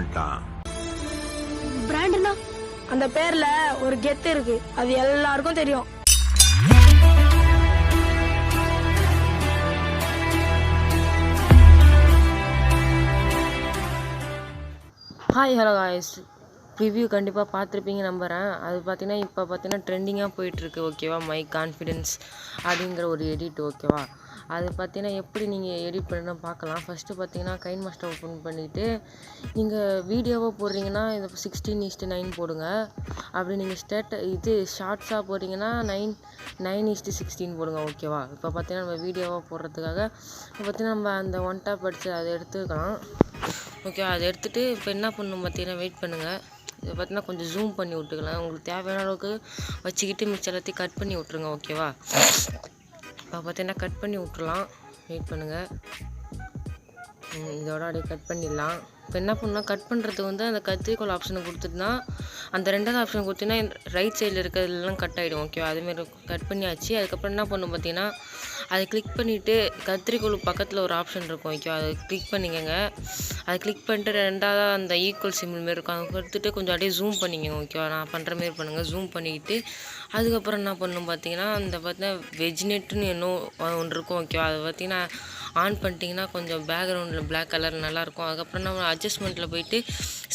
வந்துட்டான். பிராண்ட்னா அந்த பேர்ல ஒரு கெத்து இருக்கு, அது எல்லாருக்கும் தெரியும். ஹாய் ஹலோ காய்ஸ், ரிவ்யூ கண்டிப்பாக பார்த்துருப்பீங்க நம்புகிறேன். அது பார்த்தீங்கன்னா இப்போ பார்த்தீங்கன்னா ட்ரெண்டிங்காக போயிட்டுருக்கு ஓகேவா. மை கான்ஃபிடென்ஸ் அப்படிங்கிற ஒரு எடிட் ஓகேவா. அது பார்த்தீங்கன்னா எப்படி நீங்கள் எடிட் பண்ணணும் பார்க்கலாம். ஃபஸ்ட்டு பார்த்தீங்கன்னா கைன் மாஸ்டர் ஓப்பன் பண்ணிவிட்டு நீங்கள் வீடியோவாக போடுறீங்கன்னா இதை 16:9 போடுங்க. அப்படி நீங்கள் இது ஷார்ட்ஸாக போடுறீங்கன்னா 9:16 போடுங்க ஓகேவா. இப்போ பார்த்தீங்கன்னா நம்ம வீடியோவாக போடுறதுக்காக இப்போ பார்த்தீங்கன்னா நம்ம அந்த ஒன் டாப் அடித்து அதை எடுத்துக்கலாம் ஓகே. அதை எடுத்துகிட்டு இப்போ என்ன பண்ணணும் பார்த்தீங்கன்னா வெயிட் பண்ணுங்கள். இதை பார்த்தீங்கன்னா கொஞ்சம் ஜூம் பண்ணி விட்டுக்கலாம். உங்களுக்கு தேவையான அளவுக்கு வச்சுக்கிட்டு மிச்சம் எல்லாத்தையும் கட் பண்ணி விட்ருங்க ஓகேவா. இப்போ பார்த்தீங்கன்னா கட் பண்ணி விட்றலாம். வெயிட் பண்ணுங்கள். இதோட அப்படியே கட் பண்ணிடலாம். இப்போ என்ன பண்ணால் கட் பண்ணுறதுக்கு வந்து அந்த கத்திரிக்கோள் ஆப்ஷனை கொடுத்துட்டுனா அந்த ரெண்டாவது ஆப்ஷன் கொடுத்தீங்கன்னா ரைட் சைடில் இருக்கிறதுலாம் கட் ஆகிடும் ஓகேவா. அதேமாரி கட் பண்ணியாச்சு. அதுக்கப்புறம் என்ன பண்ணணும் பார்த்தீங்கன்னா அதை கிளிக் பண்ணிவிட்டு கத்திரிக்கோள் பக்கத்தில் ஒரு ஆப்ஷன் இருக்கும் ஓகேவா. அதை கிளிக் பண்ணிக்கோங்க. அதை கிளிக் பண்ணிட்டு ரெண்டாவது அந்த ஈக்குவல் சிம்பிள் மாரி இருக்கும், அதை கொடுத்துட்டு கொஞ்சம் அப்படியே ஜூம் பண்ணிக்கோங்க ஓகேவா. நான் பண்ணுற மாரி பண்ணுங்கள். ஜூம் பண்ணிக்கிட்டு அதுக்கப்புறம் என்ன பண்ணணும் பார்த்தீங்கன்னா அந்த பார்த்தீங்கன்னா வெஜ்நெட்டுன்னு ஒன்று இருக்கும் ஓகேவா. அதை பார்த்தீங்கன்னா ஆன் பண்ணிட்டீங்கன்னா கொஞ்சம் பேக்ரவுண்டில் பிளாக் கலர் நல்லாயிருக்கும். அதுக்கப்புறம் நம்ம அட்ஜஸ்ட்மெண்ட்டில் போயிட்டு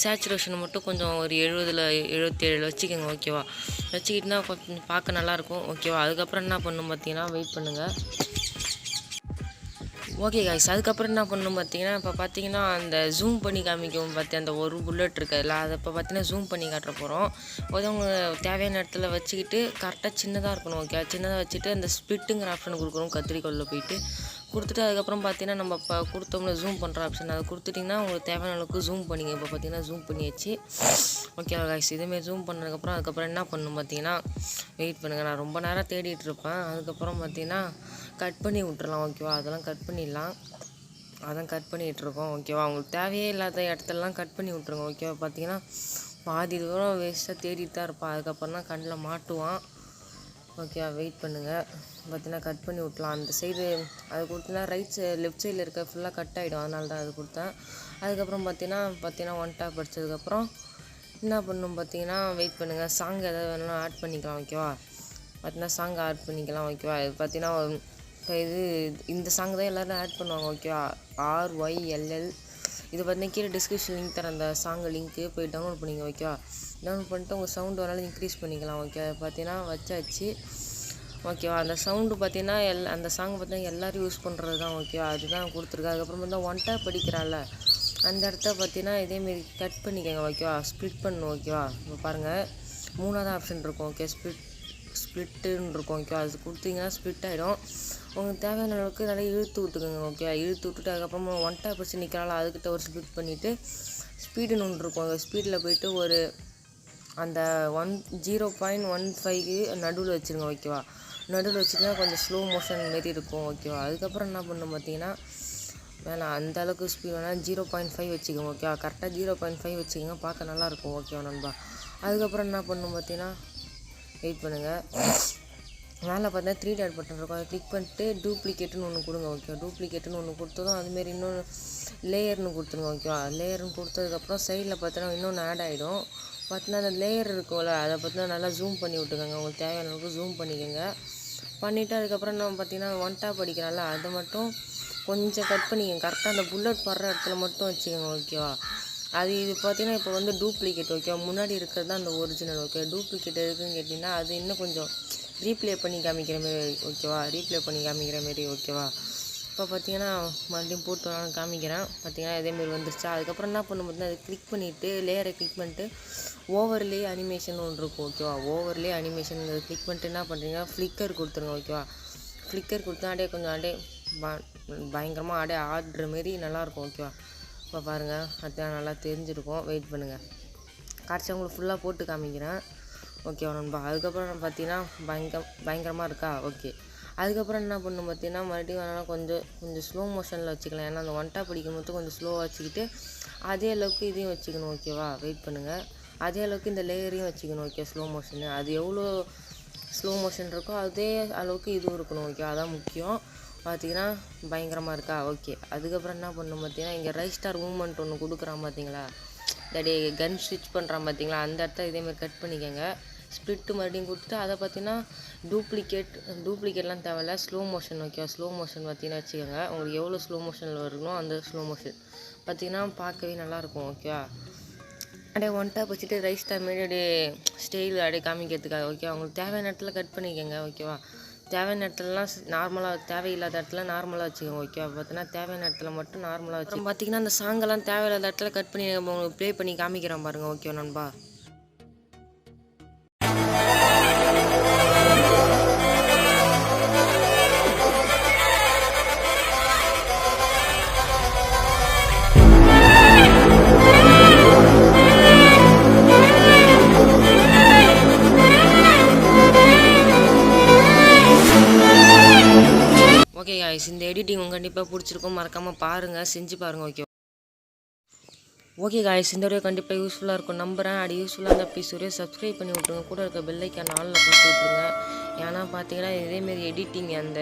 சேச்சுரேஷனை மட்டும் கொஞ்சம் ஒரு 70-77 வச்சுக்கோங்க ஓகேவா. வச்சுக்கிட்டுனா கொஞ்சம் பார்க்க நல்லாயிருக்கும் ஓகேவா. அதுக்கப்புறம் என்ன பண்ணணும் பார்த்தீங்கன்னா வெயிட் பண்ணுங்கள். ஓகே காய்ஸ், அதுக்கப்புறம் என்ன பண்ணணும் பார்த்தீங்கன்னா இப்போ பார்த்தீங்கன்னா அந்த ஜூம் பண்ணி காமிக்கும் அந்த ஒரு புல்லட் இருக்குதுல்ல, அதை இப்போ பார்த்தீங்கன்னா ஜூம் பண்ணி காட்ட போகிறோம். உங்க தேவையான இடத்துல வச்சுக்கிட்டு கரெக்டாக சின்னதாக இருக்கணும் ஓகே. சின்னதாக வச்சுட்டு அந்த ஸ்பிட்டுங்கிற ஆப்ஷன் கொடுக்குறோம் கத்திரிக்கோளில் போயிட்டு கொடுத்துட்டு அதுக்கப்புறம் பார்த்தீங்கன்னா நம்ம இப்போ கொடுத்தோம்னா ஜூம் பண்ணுற ஆப்ஷன் அதை கொடுத்துட்டிங்கன்னா உங்களுக்கு தேவையான அளவுக்கு ஜூம் பண்ணிங்க. இப்போ பார்த்தீங்கன்னா ஜூம் பண்ணியாச்சு ஓகே காய்ஸ். இதேமாரி ஜூம் பண்ணதுக்கப்புறம் அதுக்கப்புறம் என்ன பண்ணணும் பார்த்தீங்கன்னா வெயிட் பண்ணுங்கள். நான் ரொம்ப நேரம் தேடிட்டு இருப்பேன். அதுக்கப்புறம் பார்த்தீங்கன்னா கட் பண்ணி விட்டுறலாம் ஓகேவா. அதெல்லாம் கட் பண்ணிடலாம். அதான் கட் பண்ணிகிட்ருக்கோம் ஓகேவா. உங்களுக்கு தேவையே இல்லாத இடத்துலலாம் கட் பண்ணி விட்ருங்க ஓகேவா. பார்த்தீங்கன்னா பாதி தூரம் வேஸ்ட்டாக தேடிட்டு தான் இருப்பான். அதுக்கப்புறம் தான் கண்ணில் மாட்டுவான் ஓகேவா. வெயிட் பண்ணுங்கள். பார்த்தீங்கன்னா கட் பண்ணி விட்லாம். அந்த சைடு அது கொடுத்தீங்கன்னா லெஃப்ட் சைடில் இருக்க ஃபுல்லாக கட் ஆகிடும், அதனால தான் அது கொடுத்தேன். அதுக்கப்புறம் பார்த்தீங்கன்னா ஒன் டாப் அடித்ததுக்கப்புறம் என்ன பண்ணணும் பார்த்தீங்கன்னா வெயிட் பண்ணுங்கள். சாங் எதாவது வேணாலும் ஆட் பண்ணிக்கலாம் ஓகேவா. பார்த்தீங்கன்னா சாங் ஆட் பண்ணிக்கலாம் ஓகேவா. இது பார்த்தீங்கன்னா இப்போ இந்த சாங் தான் எல்லோரும் ஆட் பண்ணுவாங்க ஓகேவா. RYLL இது பார்த்தீங்கன்னா கீழே டிஸ்கிரிப்ஷன் லிங்க் தரேன். அந்த சாங் லிங்க்கு போய் டவுன்லோட் பண்ணிங்க ஓகேவா. டவுன்லோட் பண்ணிட்டு உங்கள் சவுண்டு வேணாலும் இன்க்ரீஸ் பண்ணிக்கலாம் ஓகே. பார்த்தீங்கன்னா வச்சாச்சு ஓகேவா. அந்த சவுண்டு பார்த்தீங்கன்னா அந்த சாங் பார்த்தீங்கன்னா எல்லோரும் யூஸ் பண்ணுறது தான் ஓகேவா. அதுதான் கொடுத்துருக்கு. அதுக்கப்புறம் வந்து ஒன் டாப் படிக்கிறான்ல அந்த இடத்த பார்த்தீங்கன்னா இதேமாரி கட் பண்ணிக்கோங்க ஓகேவா. ஸ்ப்ளிட் பண்ணணும் ஓகேவா. இப்போ பாருங்கள் 3வது ஆப்ஷன் இருக்கும் ஓகே. ஸ்ப்ளிட்டுன்னு இருக்கும் ஓகேவா. அது கொடுத்தீங்கன்னா ஸ்ப்ளிட் ஆகிடும். உங்களுக்கு தேவையான அளவுக்கு நல்லா இழுத்து விட்டுக்கோங்க ஓகே. இழுத்து விட்டுட்டு அதுக்கப்புறமா ஒன் டாப் வச்சு நிற்கிறால அதுக்கிட்ட ஒரு ஸ்ப்ளிட் பண்ணிவிட்டு ஸ்பீடுன்னு ஒன்று இருக்கும். ஸ்பீடில் போயிட்டு ஒரு அந்த 0.15க்கு நடுவில் வச்சுருங்க ஓகேவா. நடுவில் வச்சுருந்தா கொஞ்சம் ஸ்லோ மோஷன் மாரி இருக்கும் ஓகேவா. அதுக்கப்புறம் என்ன பண்ணணும் பார்த்தீங்கன்னா வேணாம் அந்த அளவுக்கு ஸ்பீட் வேணால் 0.5 வச்சுக்கோங்க ஓகேவா. கரெக்டாக 0.5 வச்சுக்கோங்க, பார்க்க நல்லாயிருக்கும் ஓகேவா நண்பா. அதுக்கப்புறம் என்ன பண்ணணும் பார்த்தீங்கன்னா வெயிட் பண்ணுங்கள். மேலே பார்த்தீங்கன்னா 3 டாட் பட்டன் இருக்கும். அதை கிளிக் பண்ணிட்டு டூப்ளிகேட்டுன்னு ஒன்று கொடுங்க ஓகே. டூப்ளிகேட்டுன்னு ஒன்று கொடுத்ததும் அதுமாரி இன்னொன்று லேயர்னு கொடுத்துருங்க ஓகேவா. லேயர்னு கொடுத்ததுக்கப்புறம் சைடில் பார்த்தீங்கன்னா இன்னொன்று ஆட் ஆகிடும். பார்த்தீங்கன்னா அந்த லேயர் இருக்கும்ல அதை பார்த்தீங்கன்னா நல்லா ஜூம் பண்ணி விட்டுக்கோங்க. உங்களுக்கு தேவையான அளவுக்கு ஜூம் பண்ணிக்கோங்க. பண்ணிவிட்டு அதுக்கப்புறம் நம்ம பார்த்தீங்கன்னா ஒன் டாப் அடிக்கிறான்ல அதை மட்டும் கொஞ்சம் கட் பண்ணிக்கோங்க. கரெக்டாக அந்த புல்லட் படுற இடத்துல மட்டும் வச்சுக்கோங்க ஓகேவா. இது பார்த்தீங்கன்னா இப்போ வந்து டூப்ளிகேட் ஓகேவா. முன்னாடி இருக்கிறது தான் அந்த ஒரிஜினல் ஓகே. டூப்ளிகேட் எதுக்குன்னு கேட்டிங்கன்னா அது இன்னும் கொஞ்சம் ரீப்ளே பண்ணி காமிக்கிற மாரி ஓகேவா. ரீப்ளே பண்ணி காமிக்கிற மாரி ஓகேவா. இப்போ பார்த்தீங்கன்னா மறுபடியும் போட்டு நான் காமிக்கிறேன். பார்த்தீங்கன்னா இதேமாரி வந்துருச்சா. அதுக்கப்புறம் என்ன பண்ணணும் பார்த்தீங்கன்னா அதை கிளிக் பண்ணிவிட்டு லேயரை கிளிக் பண்ணிட்டு ஓவர்லே அனிமேஷன் ஒன்று இருக்கும் ஓகேவா. ஓவர்லே அனிமேஷன் கிளிக் பண்ணிட்டு என்ன பண்ணுறீங்க ஃப்ளிக்கர் கொடுத்துருங்க ஓகேவா. ஃப்ளிக்கர் கொடுத்தா அப்படியே கொஞ்சம் அப்படியே பயங்கரமாக அப்படியே ஆடுற மாரி நல்லாயிருக்கும் ஓகேவா. இப்போ பாருங்கள் அதுதான் நல்லா தெரிஞ்சிருக்கும். வெயிட் பண்ணுங்கள். காட்சி உங்களுக்கு ஃபுல்லாக போட்டு காமிக்கிறேன் ஓகேவா நண்பா. அதுக்கப்புறம் பார்த்தீங்கன்னா பயங்கரமாக இருக்கா ஓகே. அதுக்கப்புறம் என்ன பண்ணணும் பார்த்தீங்கன்னா மறுபடியும் வேணாலும் கொஞ்சம் ஸ்லோ மோஷனில் வச்சுக்கலாம். ஏன்னா அந்த ஒன் டாப் படிக்கும் போது கொஞ்சம் ஸ்லோவாக வச்சுக்கிட்டு அதே அளவுக்கு இதையும் வச்சுக்கணும் ஓகேவா. வெயிட் பண்ணுங்கள். அதே அளவுக்கு இந்த லேயரையும் வச்சுக்கணும் ஓகே. ஸ்லோ மோஷனு அது எவ்வளோ ஸ்லோ மோஷன் இருக்கோ அதே அளவுக்கு இதுவும் இருக்கணும் ஓகே. அதான் முக்கியம். பார்த்தீங்கன்னா பயங்கரமாக இருக்கா ஓகே. அதுக்கப்புறம் என்ன பண்ணணும் பார்த்தீங்கன்னா இங்கே ரைட் ஸ்டார் மூவ்மெண்ட் ஒன்று கொடுக்குறான் பார்த்தீங்களா. தடி கன் ஸ்விட்ச் பண்ணுறான் பார்த்தீங்களா, அந்த இடத்த இதேமாதிரி கட் பண்ணிக்கோங்க. ஸ்ப்ளிட்டு மறுபடியும் கொடுத்துட்டு அதை பார்த்தீங்கன்னா டூப்ளிகேட்லாம் தேவையில்ல, ஸ்லோ மோஷன் ஓகேவா. ஸ்லோ மோஷன் பார்த்தீங்கன்னா வச்சுக்கோங்க, உங்களுக்கு எவ்வளோ ஸ்லோ மோஷனில் வரணும் அந்த ஸ்லோ மோஷன் பார்த்தீங்கன்னா பார்க்கவே நல்லாயிருக்கும் ஓகேவா. அப்படியே ஒன் டாப் வச்சுட்டு ரைஸ் டைம் அப்படியே ஸ்டைல் அப்படியே காமிக்கிறதுக்காக ஓகே. உங்களுக்கு தேவையான இடத்துல கட் பண்ணிக்கோங்க ஓகேவா. தேவையான இடத்துலலாம் நார்மலாக, தேவையில்லாத இடத்துல நார்மலாக வச்சுக்கோங்க ஓகேவா. பார்த்தீங்கன்னா தேவையான இடத்துல மட்டும் நார்மலாக வச்சு பார்த்தீங்கன்னா அந்த சாங்கெல்லாம் தேவையில்லாத இடத்துல கட் பண்ணி உங்களுக்கு ப்ளே பண்ணி காமிக்கிறேன் பாருங்கள் ஓகே நண்பா. ஓகே காய்ஸ், இந்த எடிட்டிங் உங்களுக்கு கண்டிப்பாக பிடிச்சிருக்கும், மறக்காமல் பாருங்கள், செஞ்சு பாருங்கள் ஓகே. ஓகே காய்ஸ், இந்த வீடியோ கண்டிப்பாக யூஸ்ஃபுல்லாக இருக்கும் நம்புகிறேன். அது யூஸ்ஃபுல்லாக இருந்தால் ப்ளீஸ் ஒரே சப்ஸ்கிரைப் பண்ணி விட்ருங்க, கூட இருக்க பெல் ஐக்கான் ஆலில் போட்டு விட்ருங்க. ஏன்னா பார்த்தீங்கன்னா இதேமாரி எடிட்டிங் அந்த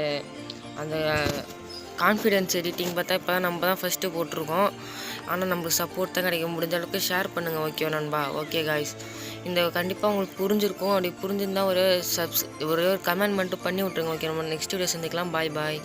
அந்த கான்ஃபிடென்ஸ் எடிட்டிங் பார்த்தா இப்போ தான் நம்ம தான் ஃபஸ்ட்டு போட்டிருக்கோம். ஆனால் நம்மளுக்கு சப்போர்ட் தான் கிடைக்கும். முடிஞ்ச அளவுக்கு ஷேர் பண்ணுங்கள் ஓகே நண்பா. ஓகே காய்ஸ், இந்த கண்டிப்பாக உங்களுக்கு புரிஞ்சிருக்கும். அப்படி புரிஞ்சிருந்தால் ஒரு கமெண்ட் மட்டும் பண்ணி விட்ருங்க ஓகே. நம்ம நெக்ஸ்ட் வீடியோ சந்திக்கலாம். பாய் பாய்.